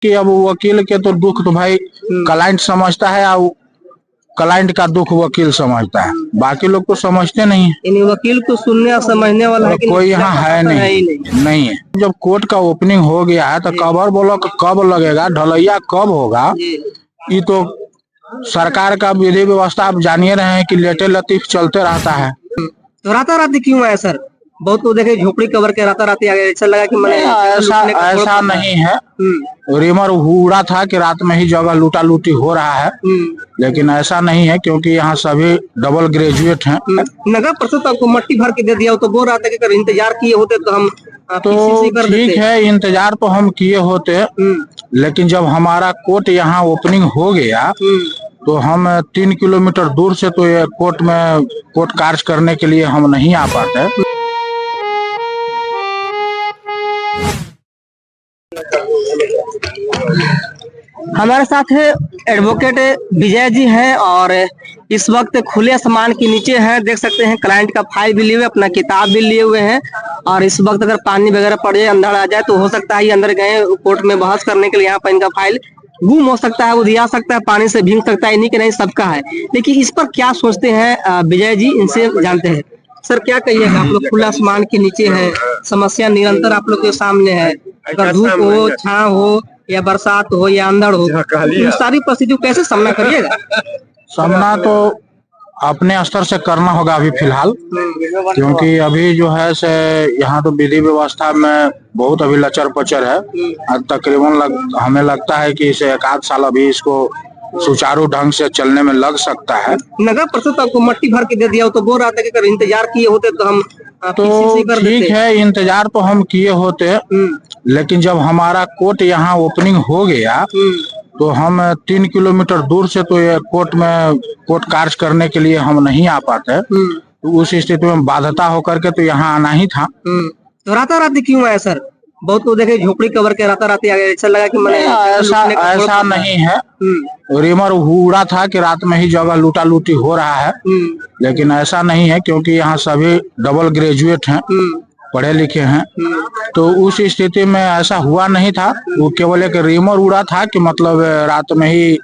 कि अब वकील के तो दुख तो भाई क्लाइंट समझता है और क्लाइंट का दुख वकील समझता है, बाकी लोग तो समझते नहीं है। यानी वकील को सुनने और समझने वाला है कि कोई यहाँ है नहीं है। जब कोर्ट का ओपनिंग हो गया है तो कवर ब्लॉक कब लगेगा, ढलैया कब होगा, ये तो सरकार का विधि व्यवस्था आप जानिए रहे हैं कि लेटे लतीफ चलते रहता है। तो राताराती क्यों आया सर? बहुत लोग देखे झोपड़ी कवर के राताराती आ गए, ऐसा लगा कि मैंने ऐसा नहीं है। रिमर उड़ा था कि रात में ही जगह लूटा लूटी हो रहा है, लेकिन ऐसा नहीं है क्योंकि यहाँ सभी डबल ग्रेजुएट हैं। नगर परिषद आपको मट्टी भर के दे दिया, तो बोल रहा था कि अगर इंतजार किए होते तो हम तो ठीक है, इंतजार तो हम किए होते, लेकिन जब हमारा कोर्ट यहाँ ओपनिंग हो गया तो हम 3 किलोमीटर दूर से तो ये कोर्ट कार्य करने के लिए हम नहीं आ पाते। हमारे साथ एडवोकेट विजय जी हैं और इस वक्त खुले आसमान के नीचे हैं। देख सकते हैं क्लाइंट का फाइल भी लिए हुए, अपना किताब भी लिए हुए हैं और इस वक्त अगर पानी वगैरह पड़ जाए, अंधड़ आ जाए तो हो सकता है ये अंदर गए कोर्ट में बहस करने के लिए, यहाँ पर इनका फाइल गुम हो सकता है, उधिया सकता है, पानी से भीग सकता है, इन्हीं के नहीं सबका है। लेकिन इस पर क्या सोचते हैं विजय जी, इनसे जानते हैं। सर क्या कहिएगा, आप लोग खुला आसमान के नीचे है, समस्या निरंतर आप लोग के सामने है, अगर धूप हो, छांव हो या बरसात हो या अंधड़ हो, इन सारी परिस्थितियों कैसे सामना करिएगा? सामना तो अपने स्तर से करना होगा अभी फिलहाल, क्योंकि अभी जो है से यहाँ तो विधि व्यवस्था में बहुत अभी लचर पचर है। तकरीबन हमें लगता है कि इसे 1 आध साल अभी इसको सुचारू ढंग से चलने में लग सकता है। नगर परिषद आपको मट्टी भर के दे दिया, तो बोल रहा था कि अगर इंतजार किए होते तो हम तो ठीक है, इंतजार तो हम किए होते, लेकिन जब हमारा कोर्ट यहाँ ओपनिंग हो गया तो हम 3 किलोमीटर दूर से तो ये कोर्ट कार्य करने के लिए हम नहीं आ पाते। तो उस स्थिति में बाध्यता होकर के तो यहाँ आना ही था। तो राताराती क्यों आया सर? बहुत लोग देखे झोपड़ी कवर के राताराती आ गए, ऐसा लगा कि मैंने ऐसा नहीं है। रिमर उड़ा था कि रात में ही जगह लूटा लूटी हो रहा है, लेकिन ऐसा नहीं है क्योंकि यहाँ सभी डबल ग्रेजुएट हैं, पढ़े लिखे हैं। तो उस स्थिति में ऐसा हुआ नहीं था। वो केवल एक रिमर उड़ा था कि मतलब रात में ही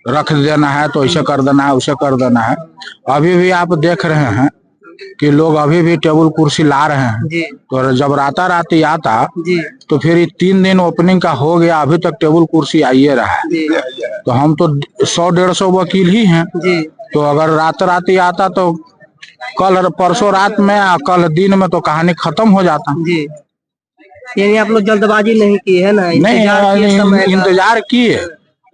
रख देना है, तो ऐसे कर देना है, उसे कर देना है। अभी भी आप देख रहे हैं कि लोग अभी भी टेबल कुर्सी ला रहे हैं। तो जब राताराती आता तो फिर 3 दिन ओपनिंग का हो गया, अभी तक टेबल कुर्सी आइए रहा है। तो हम तो 100-150 वकील ही हैं। तो अगर राताराती आता तो कल परसों रात में कल दिन में तो कहानी खत्म हो जाता। यानी आप लोग जल्दबाजी नहीं की है ना? नहीं, इंतजार किए।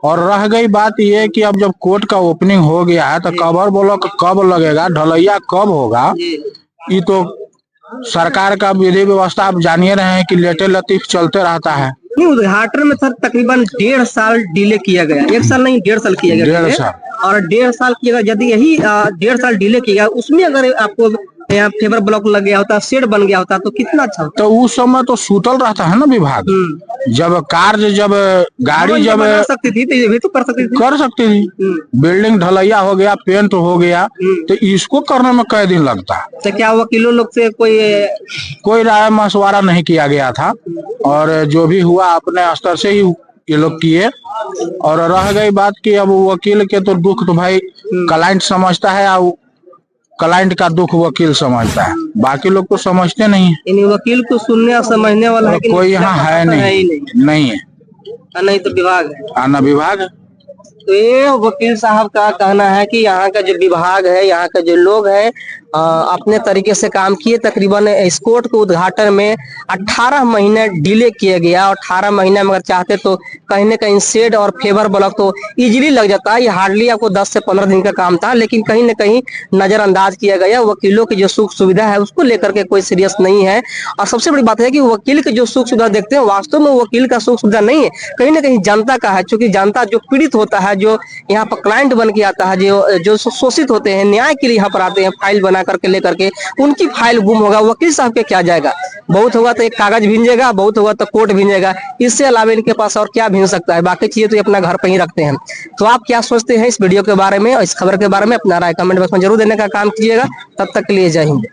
और रह गई बात ये कि अब जब कोर्ट का ओपनिंग हो गया है तो कवर ब्लॉक कब लगेगा, ढलैया कब होगा, ये तो सरकार का विधि व्यवस्था आप जानिए रहे हैं कि लेटे लतीफ चलते रहता है। उद्घाटन में सर तकरीबन 1.5 साल डिले किया गया, 1 साल नहीं 1.5 साल किया गया। 1.5 साल और 1.5 साल किया गया, यदि यही 1.5 साल डिले किया गया, उसमें अगर आपको यहाँ फेवर ब्लॉक लग गया होता, शेड बन गया होता तो कितना अच्छा होता। तो उस समय तो सूतल रहता है ना विभाग। जब गाड़ी जब सकती थी तो ये भी तो कर सकती थी। बिल्डिंग ढलैया हो गया, पेंट हो गया, तो इसको करने में कई दिन लगता। तो क्या वकीलों लोग से कोई राय मशवरा नहीं किया गया था, और जो भी हुआ अपने स्तर से ही ये लोग किए। और रह गई बात कि अब वकील के तो दुख तो भाई क्लाइंट समझता है और क्लाइंट का दुख वकील समझता है, बाकी लोग तो समझते नहीं है। वकील को सुनने और समझने वाला है कोई यहाँ है नहीं है। नहीं तो विभाग है, ना विभाग है। तो ये वकील साहब का कहना है कि यहाँ का जो विभाग है, यहाँ का जो लोग हैं अपने तरीके से काम किए। तकरीबन इस कोर्ट के उद्घाटन में 18 महीने डिले किया गया, और 18 महीने में अगर चाहते तो कहीं न कहीं शेड और फेवर ब्लॉक तो इजीली लग जाता है। ये हार्डली आपको 10 से 15 दिन का काम था, लेकिन कहीं न कहीं नजरअंदाज किया गया। वकीलों की जो सुख सुविधा है उसको लेकर के कोई सीरियस नहीं है। और सबसे बड़ी बात है कि वकील की जो सुख सुविधा देखते हैं, वास्तव में वकील का सुख सुविधा नहीं है, कहीं न कहीं जनता का है। क्योंकि जनता जो पीड़ित होता है, जो यहाँ पर क्लाइंट बन के आता है, जो शोषित होते हैं, न्याय के लिए यहाँ पर आते हैं, फाइल बना करके लेकर के, उनकी फाइल गुम होगा, वकील साहब के क्या जाएगा? बहुत होगा तो एक कागज भींजेगा, बहुत होगा तो कोर्ट भींजेगा, इससे अलावा इनके पास और क्या भींज सकता है? बाकी चीजें तो ये अपना घर पे ही रखते हैं। तो आप क्या सोचते हैं इस वीडियो के बारे में और इस खबर के बारे में? अपना राय कमेंट बॉक्स में जरूर देने का काम कीजिएगा। तब तक के लिए जय हिंद।